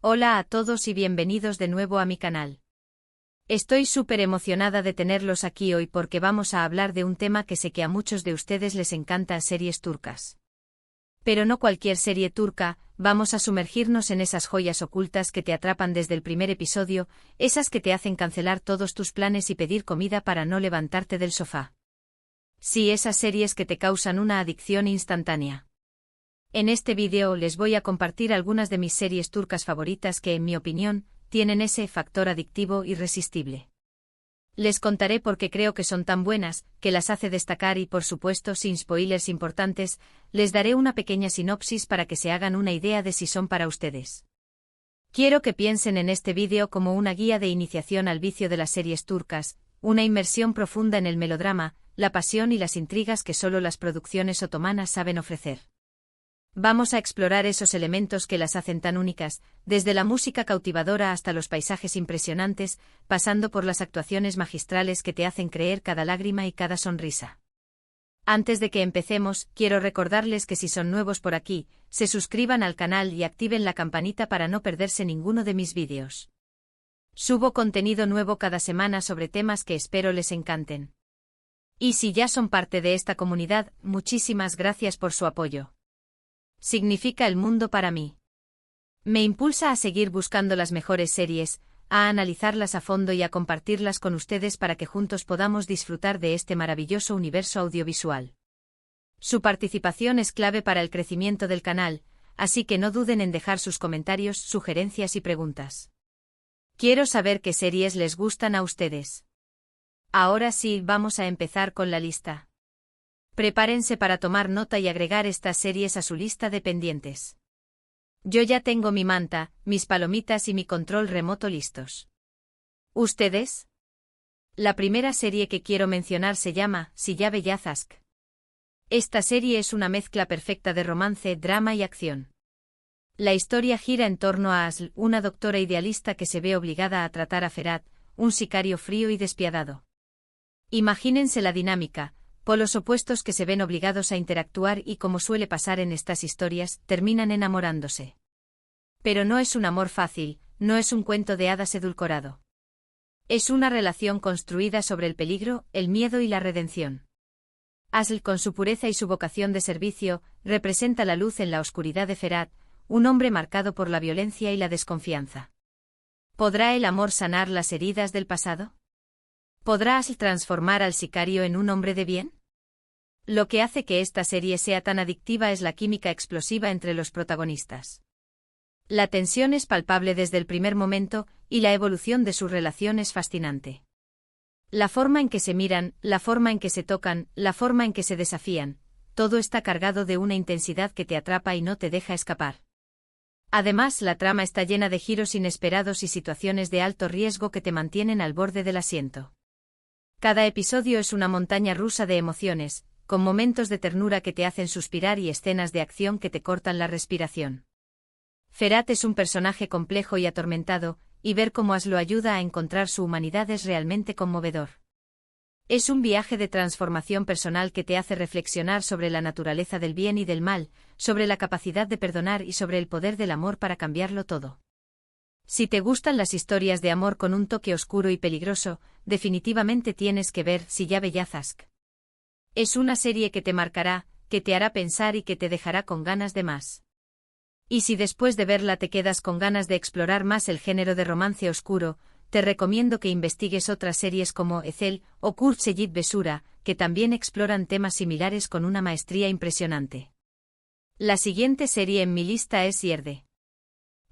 Hola a todos y bienvenidos de nuevo a mi canal. Estoy súper emocionada de tenerlos aquí hoy porque vamos a hablar de un tema que sé que a muchos de ustedes les encanta: series turcas. Pero no cualquier serie turca, vamos a sumergirnos en esas joyas ocultas que te atrapan desde el primer episodio, esas que te hacen cancelar todos tus planes y pedir comida para no levantarte del sofá. Sí, esas series que te causan una adicción instantánea. En este vídeo les voy a compartir algunas de mis series turcas favoritas que, en mi opinión, tienen ese factor adictivo irresistible. Les contaré por qué creo que son tan buenas, qué las hace destacar y, por supuesto, sin spoilers importantes, les daré una pequeña sinopsis para que se hagan una idea de si son para ustedes. Quiero que piensen en este vídeo como una guía de iniciación al vicio de las series turcas, una inmersión profunda en el melodrama, la pasión y las intrigas que solo las producciones otomanas saben ofrecer. Vamos a explorar esos elementos que las hacen tan únicas, desde la música cautivadora hasta los paisajes impresionantes, pasando por las actuaciones magistrales que te hacen creer cada lágrima y cada sonrisa. Antes de que empecemos, quiero recordarles que si son nuevos por aquí, se suscriban al canal y activen la campanita para no perderse ninguno de mis vídeos. Subo contenido nuevo cada semana sobre temas que espero les encanten. Y si ya son parte de esta comunidad, muchísimas gracias por su apoyo. Significa el mundo para mí. Me impulsa a seguir buscando las mejores series, a analizarlas a fondo y a compartirlas con ustedes para que juntos podamos disfrutar de este maravilloso universo audiovisual. Su participación es clave para el crecimiento del canal, así que no duden en dejar sus comentarios, sugerencias y preguntas. Quiero saber qué series les gustan a ustedes. Ahora sí, vamos a empezar con la lista. Prepárense para tomar nota y agregar estas series a su lista de pendientes. Yo ya tengo mi manta, mis palomitas y mi control remoto listos. ¿Ustedes? La primera serie que quiero mencionar se llama Siyabe Yazask. Esta serie es una mezcla perfecta de romance, drama y acción. La historia gira en torno a Asl, una doctora idealista que se ve obligada a tratar a Ferhat, un sicario frío y despiadado. Imagínense la dinámica: polos opuestos que se ven obligados a interactuar y, como suele pasar en estas historias, terminan enamorándose. Pero no es un amor fácil, no es un cuento de hadas edulcorado. Es una relación construida sobre el peligro, el miedo y la redención. Asl, con su pureza y su vocación de servicio, representa la luz en la oscuridad de Ferhat, un hombre marcado por la violencia y la desconfianza. ¿Podrá el amor sanar las heridas del pasado? ¿Podrá Asl transformar al sicario en un hombre de bien? Lo que hace que esta serie sea tan adictiva es la química explosiva entre los protagonistas. La tensión es palpable desde el primer momento, y la evolución de su relación es fascinante. La forma en que se miran, la forma en que se tocan, la forma en que se desafían, todo está cargado de una intensidad que te atrapa y no te deja escapar. Además, la trama está llena de giros inesperados y situaciones de alto riesgo que te mantienen al borde del asiento. Cada episodio es una montaña rusa de emociones, con momentos de ternura que te hacen suspirar y escenas de acción que te cortan la respiración. Ferhat es un personaje complejo y atormentado, y ver cómo Asl lo ayuda a encontrar su humanidad es realmente conmovedor. Es un viaje de transformación personal que te hace reflexionar sobre la naturaleza del bien y del mal, sobre la capacidad de perdonar y sobre el poder del amor para cambiarlo todo. Si te gustan las historias de amor con un toque oscuro y peligroso, definitivamente tienes que ver Siyabe Yazask. Es una serie que te marcará, que te hará pensar y que te dejará con ganas de más. Y si después de verla te quedas con ganas de explorar más el género de romance oscuro, te recomiendo que investigues otras series como Ezel o Kurt Seyit Besura, que también exploran temas similares con una maestría impresionante. La siguiente serie en mi lista es Yerde.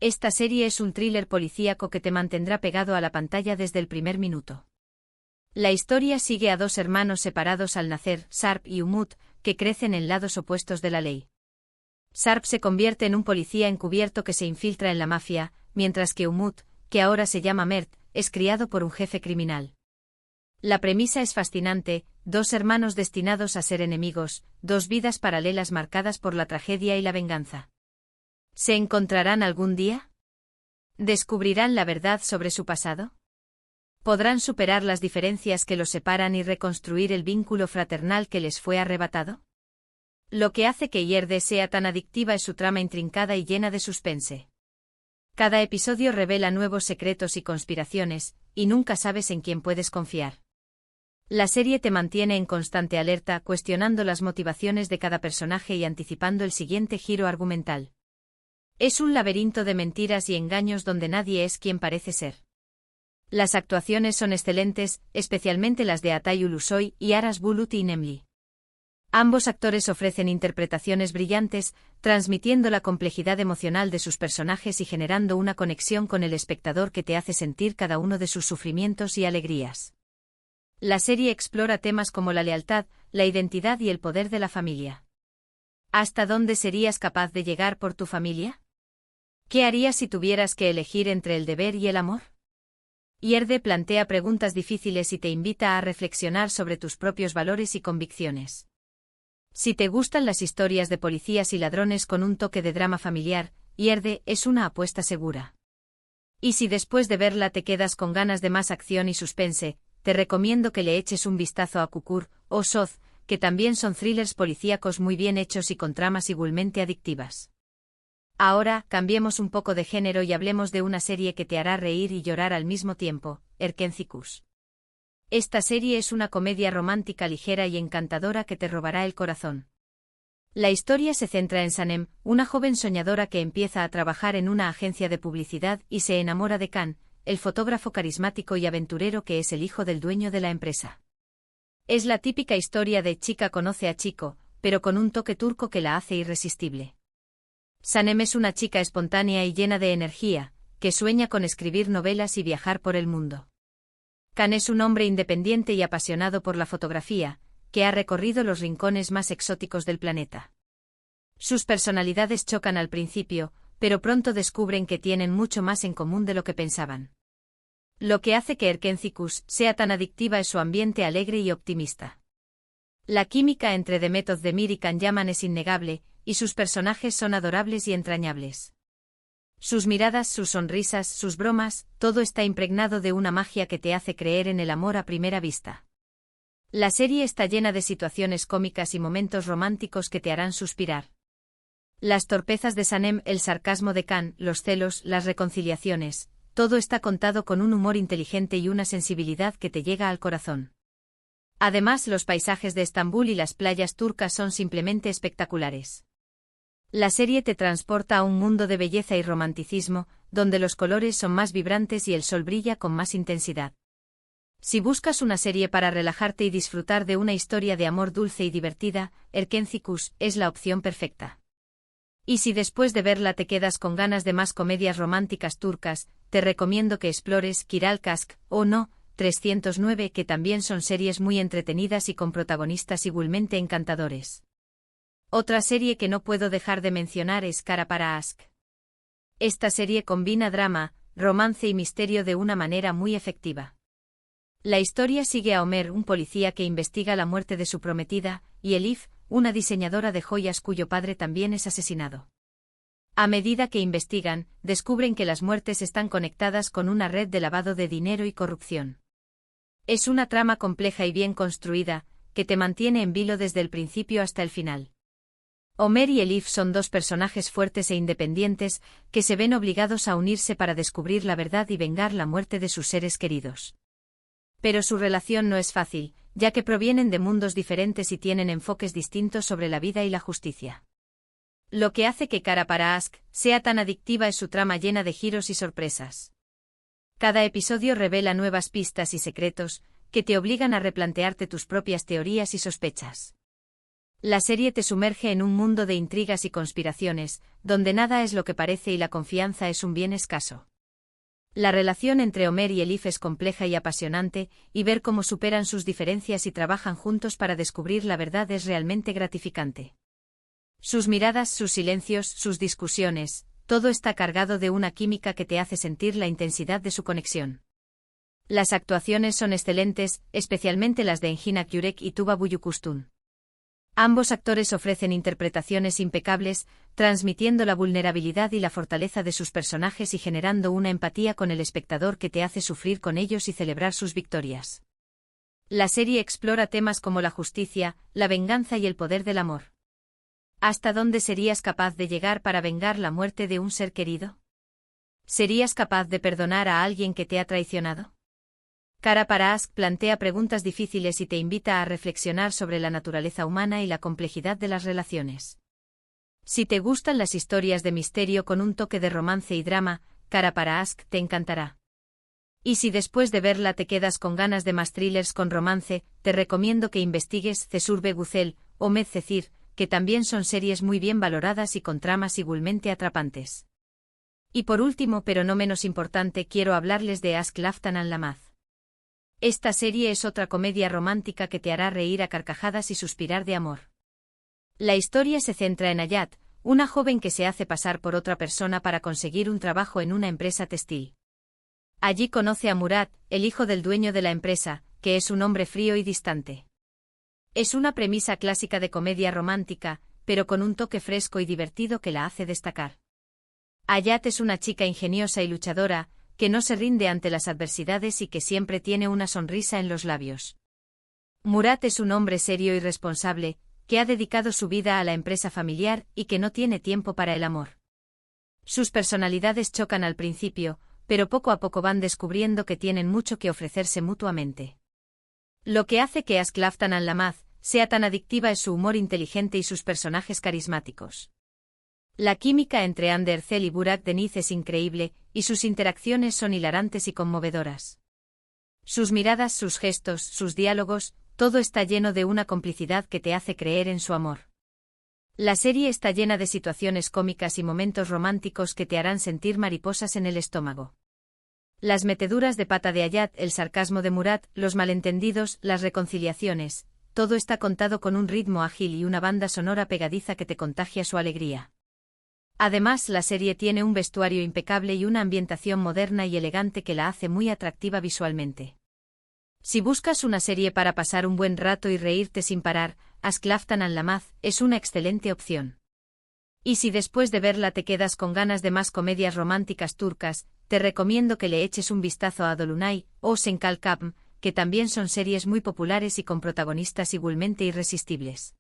Esta serie es un thriller policíaco que te mantendrá pegado a la pantalla desde el primer minuto. La historia sigue a dos hermanos separados al nacer, Sarp y Umut, que crecen en lados opuestos de la ley. Sarp se convierte en un policía encubierto que se infiltra en la mafia, mientras que Umut, que ahora se llama Mert, es criado por un jefe criminal. La premisa es fascinante: dos hermanos destinados a ser enemigos, dos vidas paralelas marcadas por la tragedia y la venganza. ¿Se encontrarán algún día? ¿Descubrirán la verdad sobre su pasado? ¿Podrán superar las diferencias que los separan y reconstruir el vínculo fraternal que les fue arrebatado? Lo que hace que Yerde sea tan adictiva es su trama intrincada y llena de suspense. Cada episodio revela nuevos secretos y conspiraciones, y nunca sabes en quién puedes confiar. La serie te mantiene en constante alerta, cuestionando las motivaciones de cada personaje y anticipando el siguiente giro argumental. Es un laberinto de mentiras y engaños donde nadie es quien parece ser. Las actuaciones son excelentes, especialmente las de Atay Ulusoy y Aras Bulut Nemli. Ambos actores ofrecen interpretaciones brillantes, transmitiendo la complejidad emocional de sus personajes y generando una conexión con el espectador que te hace sentir cada uno de sus sufrimientos y alegrías. La serie explora temas como la lealtad, la identidad y el poder de la familia. ¿Hasta dónde serías capaz de llegar por tu familia? ¿Qué harías si tuvieras que elegir entre el deber y el amor? Yerde plantea preguntas difíciles y te invita a reflexionar sobre tus propios valores y convicciones. Si te gustan las historias de policías y ladrones con un toque de drama familiar, Yerde es una apuesta segura. Y si después de verla te quedas con ganas de más acción y suspense, te recomiendo que le eches un vistazo a Kukur o Soz, que también son thrillers policíacos muy bien hechos y con tramas igualmente adictivas. Ahora, cambiemos un poco de género y hablemos de una serie que te hará reír y llorar al mismo tiempo, Erkencikus. Esta serie es una comedia romántica ligera y encantadora que te robará el corazón. La historia se centra en Sanem, una joven soñadora que empieza a trabajar en una agencia de publicidad y se enamora de Kan, el fotógrafo carismático y aventurero que es el hijo del dueño de la empresa. Es la típica historia de chica conoce a chico, pero con un toque turco que la hace irresistible. Sanem es una chica espontánea y llena de energía, que sueña con escribir novelas y viajar por el mundo. Kan es un hombre independiente y apasionado por la fotografía, que ha recorrido los rincones más exóticos del planeta. Sus personalidades chocan al principio, pero pronto descubren que tienen mucho más en común de lo que pensaban. Lo que hace que Erkencikus sea tan adictiva es su ambiente alegre y optimista. La química entre Demet Özdemir y Can Yaman es innegable, y sus personajes son adorables y entrañables. Sus miradas, sus sonrisas, sus bromas, todo está impregnado de una magia que te hace creer en el amor a primera vista. La serie está llena de situaciones cómicas y momentos románticos que te harán suspirar. Las torpezas de Sanem, el sarcasmo de Kan, los celos, las reconciliaciones, todo está contado con un humor inteligente y una sensibilidad que te llega al corazón. Además, los paisajes de Estambul y las playas turcas son simplemente espectaculares. La serie te transporta a un mundo de belleza y romanticismo, donde los colores son más vibrantes y el sol brilla con más intensidad. Si buscas una serie para relajarte y disfrutar de una historia de amor dulce y divertida, Erkencikus es la opción perfecta. Y si después de verla te quedas con ganas de más comedias románticas turcas, te recomiendo que explores Kiral Kask o No, 309, que también son series muy entretenidas y con protagonistas igualmente encantadores. Otra serie que no puedo dejar de mencionar es Kara para Ask. Esta serie combina drama, romance y misterio de una manera muy efectiva. La historia sigue a Omer, un policía que investiga la muerte de su prometida, y Elif, una diseñadora de joyas cuyo padre también es asesinado. A medida que investigan, descubren que las muertes están conectadas con una red de lavado de dinero y corrupción. Es una trama compleja y bien construida, que te mantiene en vilo desde el principio hasta el final. Omer y Elif son dos personajes fuertes e independientes, que se ven obligados a unirse para descubrir la verdad y vengar la muerte de sus seres queridos. Pero su relación no es fácil, ya que provienen de mundos diferentes y tienen enfoques distintos sobre la vida y la justicia. Lo que hace que Kara para Ask sea tan adictiva es su trama llena de giros y sorpresas. Cada episodio revela nuevas pistas y secretos, que te obligan a replantearte tus propias teorías y sospechas. La serie te sumerge en un mundo de intrigas y conspiraciones, donde nada es lo que parece y la confianza es un bien escaso. La relación entre Omer y Elif es compleja y apasionante, y ver cómo superan sus diferencias y trabajan juntos para descubrir la verdad es realmente gratificante. Sus miradas, sus silencios, sus discusiones, todo está cargado de una química que te hace sentir la intensidad de su conexión. Las actuaciones son excelentes, especialmente las de Engin Akyurek y Tuba Büyüküstün. Ambos actores ofrecen interpretaciones impecables, transmitiendo la vulnerabilidad y la fortaleza de sus personajes y generando una empatía con el espectador que te hace sufrir con ellos y celebrar sus victorias. La serie explora temas como la justicia, la venganza y el poder del amor. ¿Hasta dónde serías capaz de llegar para vengar la muerte de un ser querido? ¿Serías capaz de perdonar a alguien que te ha traicionado? Kara Parask plantea preguntas difíciles y te invita a reflexionar sobre la naturaleza humana y la complejidad de las relaciones. Si te gustan las historias de misterio con un toque de romance y drama, Kara Parask te encantará. Y si después de verla te quedas con ganas de más thrillers con romance, te recomiendo que investigues Cesurbe Guzel o Medcezir, que también son series muy bien valoradas y con tramas igualmente atrapantes. Y por último, pero no menos importante, quiero hablarles de Ask Laftan and Lamaz. Esta serie es otra comedia romántica que te hará reír a carcajadas y suspirar de amor. La historia se centra en Ayat, una joven que se hace pasar por otra persona para conseguir un trabajo en una empresa textil. Allí conoce a Murat, el hijo del dueño de la empresa, que es un hombre frío y distante. Es una premisa clásica de comedia romántica, pero con un toque fresco y divertido que la hace destacar. Ayat es una chica ingeniosa y luchadora, que no se rinde ante las adversidades y que siempre tiene una sonrisa en los labios. Murat es un hombre serio y responsable, que ha dedicado su vida a la empresa familiar y que no tiene tiempo para el amor. Sus personalidades chocan al principio, pero poco a poco van descubriendo que tienen mucho que ofrecerse mutuamente. Lo que hace que Ask Laftan and Lamaz sea tan adictiva es su humor inteligente y sus personajes carismáticos. La química entre Ander Zel y Burak Deniz es increíble, y sus interacciones son hilarantes y conmovedoras. Sus miradas, sus gestos, sus diálogos, todo está lleno de una complicidad que te hace creer en su amor. La serie está llena de situaciones cómicas y momentos románticos que te harán sentir mariposas en el estómago. Las meteduras de pata de Ayat, el sarcasmo de Murat, los malentendidos, las reconciliaciones, todo está contado con un ritmo ágil y una banda sonora pegadiza que te contagia su alegría. Además, la serie tiene un vestuario impecable y una ambientación moderna y elegante que la hace muy atractiva visualmente. Si buscas una serie para pasar un buen rato y reírte sin parar, Ask Laftan and Lamaz es una excelente opción. Y si después de verla te quedas con ganas de más comedias románticas turcas, te recomiendo que le eches un vistazo a Dolunay o Senkal Kapm, que también son series muy populares y con protagonistas igualmente irresistibles.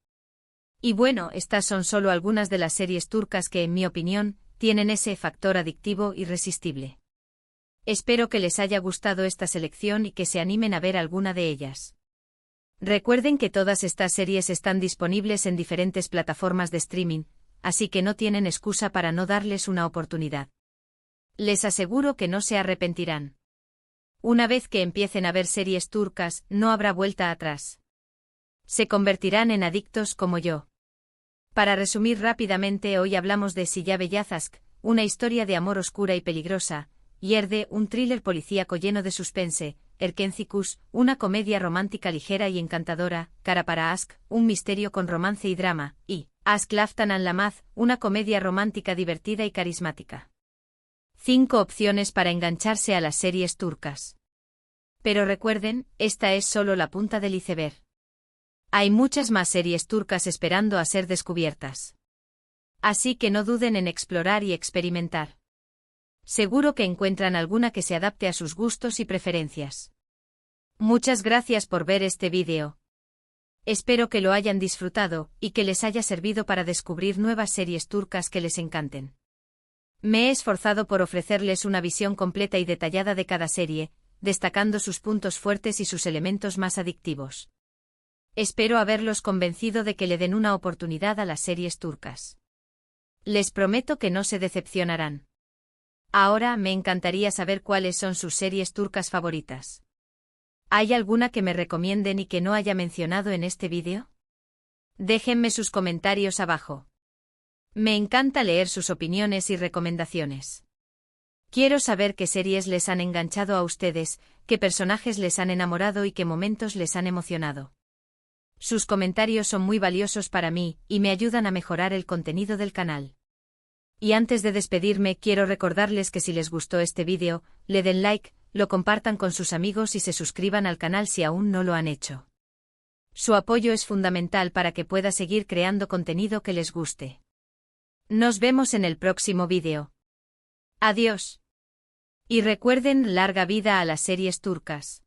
Y bueno, estas son solo algunas de las series turcas que, en mi opinión, tienen ese factor adictivo irresistible. Espero que les haya gustado esta selección y que se animen a ver alguna de ellas. Recuerden que todas estas series están disponibles en diferentes plataformas de streaming, así que no tienen excusa para no darles una oportunidad. Les aseguro que no se arrepentirán. Una vez que empiecen a ver series turcas, no habrá vuelta atrás. Se convertirán en adictos como yo. Para resumir rápidamente, hoy hablamos de Siyabe Yazask, una historia de amor oscura y peligrosa, Yerde, un thriller policíaco lleno de suspense, Erkencikus, una comedia romántica ligera y encantadora, Kara Parask, un misterio con romance y drama, y Ask Laftan and Lamaz, una comedia romántica divertida y carismática. 5 opciones para engancharse a las series turcas. Pero recuerden, esta es solo la punta del iceberg. Hay muchas más series turcas esperando a ser descubiertas. Así que no duden en explorar y experimentar. Seguro que encuentran alguna que se adapte a sus gustos y preferencias. Muchas gracias por ver este vídeo. Espero que lo hayan disfrutado y que les haya servido para descubrir nuevas series turcas que les encanten. Me he esforzado por ofrecerles una visión completa y detallada de cada serie, destacando sus puntos fuertes y sus elementos más adictivos. Espero haberlos convencido de que le den una oportunidad a las series turcas. Les prometo que no se decepcionarán. Ahora me encantaría saber cuáles son sus series turcas favoritas. ¿Hay alguna que me recomienden y que no haya mencionado en este vídeo? Déjenme sus comentarios abajo. Me encanta leer sus opiniones y recomendaciones. Quiero saber qué series les han enganchado a ustedes, qué personajes les han enamorado y qué momentos les han emocionado. Sus comentarios son muy valiosos para mí y me ayudan a mejorar el contenido del canal. Y antes de despedirme, quiero recordarles que si les gustó este vídeo, le den like, lo compartan con sus amigos y se suscriban al canal si aún no lo han hecho. Su apoyo es fundamental para que pueda seguir creando contenido que les guste. Nos vemos en el próximo vídeo. Adiós. Y recuerden, larga vida a las series turcas.